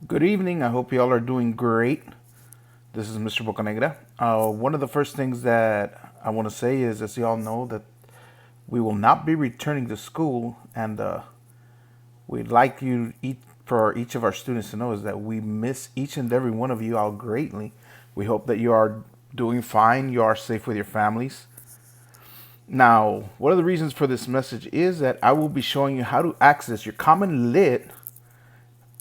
Good evening. I hope you all are doing great. This is Mr. Bocanegra. One of the first things that I want to say is, as you all know, that we will not be returning to school, and we'd like for each of our students to know is that we miss each and every one of you all greatly. We hope that you are doing fine, you are safe with your families. Now, one of the reasons for this message is that I will be showing you how to access your Commonlit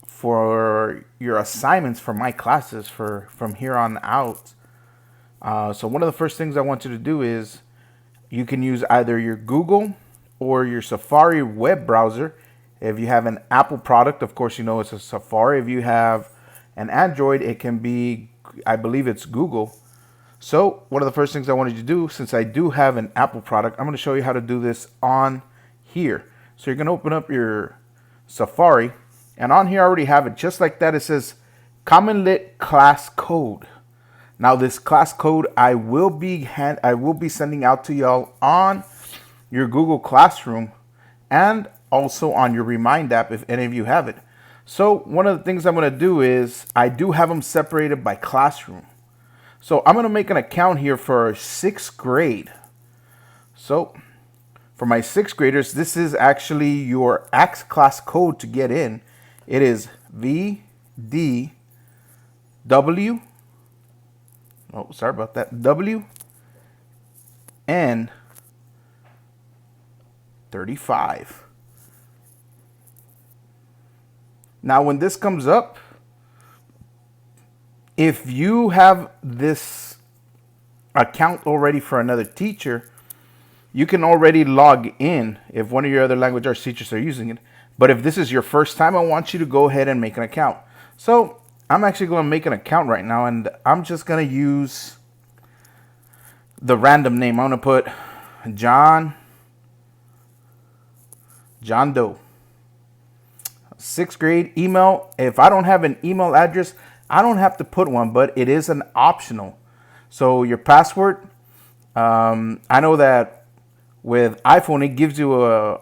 for your assignments for my classes for from here on out. So one of the first things I want you to do is you can use either your Google or your Safari web browser. If you have an Apple product, of course, you know it's a Safari. If you have an Android, it can be, I believe it's Google. So one of the first things I wanted you to do, since I do have an Apple product, I'm going to show you how to do this on here. So you're going to open up your Safari, and on here I already have it just like that. It says Commonlit class code. Now this class code I will be sending out to y'all on your Google Classroom and also on your Remind app if any of you have it. So one of the things I'm going to do is I do have them separated by classroom. So I'm going to make an account here for sixth grade. So for my sixth graders, this is actually your AX class code to get in. It is VDW. Oh, sorry about that. WN35. Now, when this comes up, if you have this account already for another teacher, you can already log in if one of your other language arts teachers are using it. But if this is your first time, I want you to go ahead and make an account. So I'm actually going to make an account right now, and I'm just going to use the random name. I'm going to put John Doe. Sixth grade email. If I don't have an email address, I don't have to put one, but it is an optional. So your password, I know that with iPhone, it gives you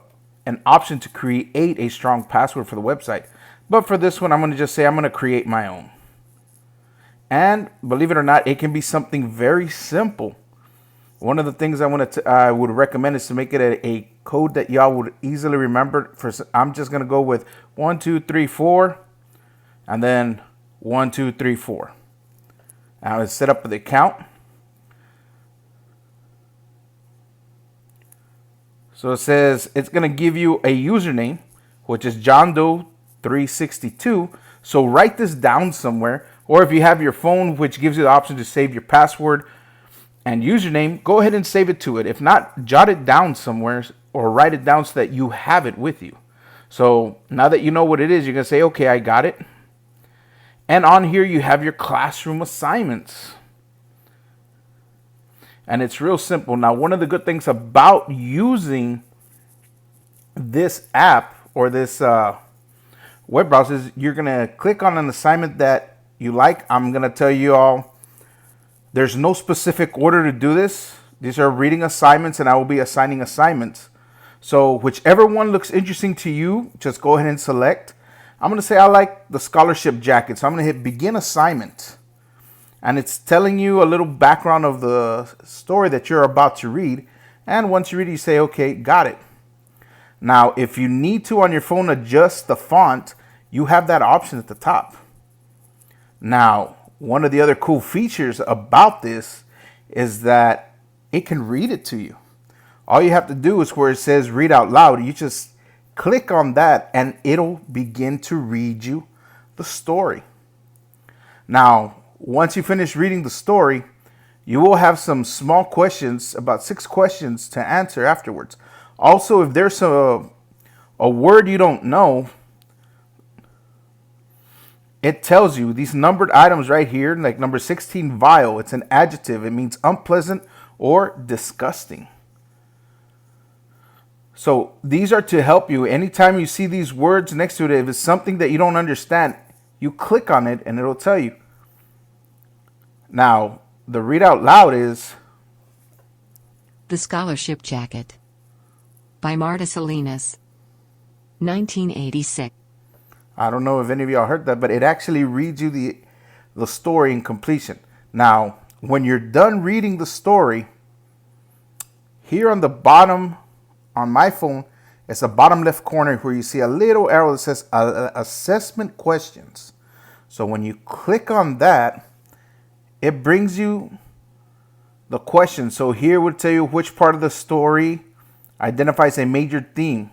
an option to create a strong password for the website. But for this one, I'm going to just say I'm going to create my own. And believe it or not, it can be something very simple. One of the things I would recommend is to make it a code that y'all would easily remember. I'm just going to go with 1, 2, 3, 4, and then 1, 2, 3, 4. Now let's set up the account. So it says it's going to give you a username, which is John Doe 362. So write this down somewhere, or if you have your phone, which gives you the option to save your password and username, go ahead and save it to it. If not, jot it down somewhere or write it down so that you have it with you. So now that you know what it is, you're going to say, okay, I got it. And on here, you have your classroom assignments. And it's real simple. Now, one of the good things about using this app or this web browser is you're going to click on an assignment that you like. I'm going to tell you all, there's no specific order to do this. These are reading assignments, and I will be assigning assignments. So whichever one looks interesting to you, just go ahead and select. I'm going to say I like the scholarship jacket, so I'm going to hit begin assignment. And it's telling you a little background of the story that you're about to read. And once you read it, you say, okay, got it. Now, if you need to on your phone adjust the font, you have that option at the top. Now, one of the other cool features about this is that it can read it to you. All you have to do is where it says read out loud, you just click on that and it'll begin to read you the story. Now, once you finish reading the story, you will have some small questions, about 6 questions to answer afterwards. Also, if there's a word you don't know, it tells you these numbered items right here, like number 16, vile. It's an adjective. It means unpleasant or disgusting. So these are to help you. Anytime you see these words next to it, if it's something that you don't understand, you click on it and it'll tell you. Now, the read out loud is The Scholarship Jacket by Marta Salinas, 1986. I don't know if any of y'all heard that, but it actually reads you the story in completion. Now, when you're done reading the story, here on the bottom on my phone, it's the bottom left corner where you see a little arrow that says assessment questions. So when you click on that, it brings you the question. So here it would tell you which part of the story identifies a major theme.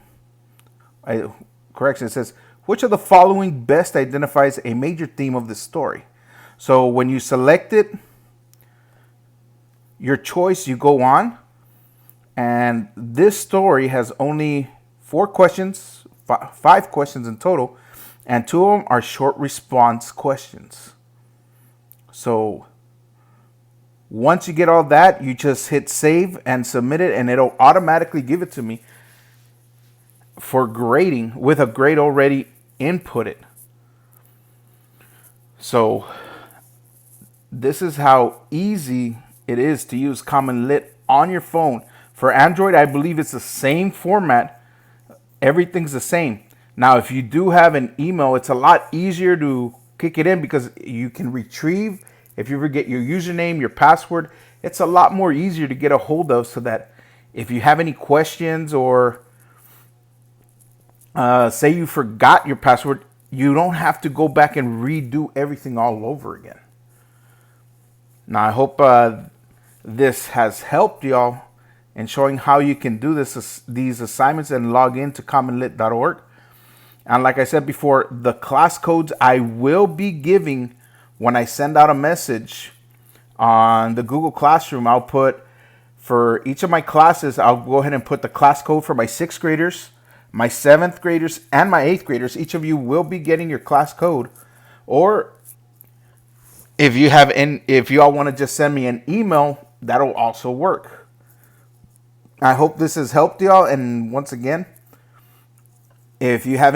Correction, it says, which of the following best identifies a major theme of the story? So when you select it, your choice, you go on. And this story has only 4 questions, 5 questions in total, and 2 of them are short response questions. So once you get all that, you just hit save and submit it, and it'll automatically give it to me for grading with a grade already inputted. So this is how easy it is to use Commonlit on your phone. For Android, I believe it's the same format. Everything's the same. Now, if you do have an email, it's a lot easier to kick it in because you can retrieve. If you forget your username, your password, it's a lot more easier to get a hold of, so that if you have any questions or say you forgot your password, you don't have to go back and redo everything all over again. Now, I hope this has helped y'all in showing how you can do these assignments and log into commonlit.org. And like I said before, the class codes I will be giving when I send out a message on the Google Classroom, I'll put for each of my classes, I'll go ahead and put the class code for my 6th graders, my 7th graders, and my 8th graders. Each of you will be getting your class code. Or if you all want to just send me an email, that'll also work. I hope this has helped y'all. And once again, if you have any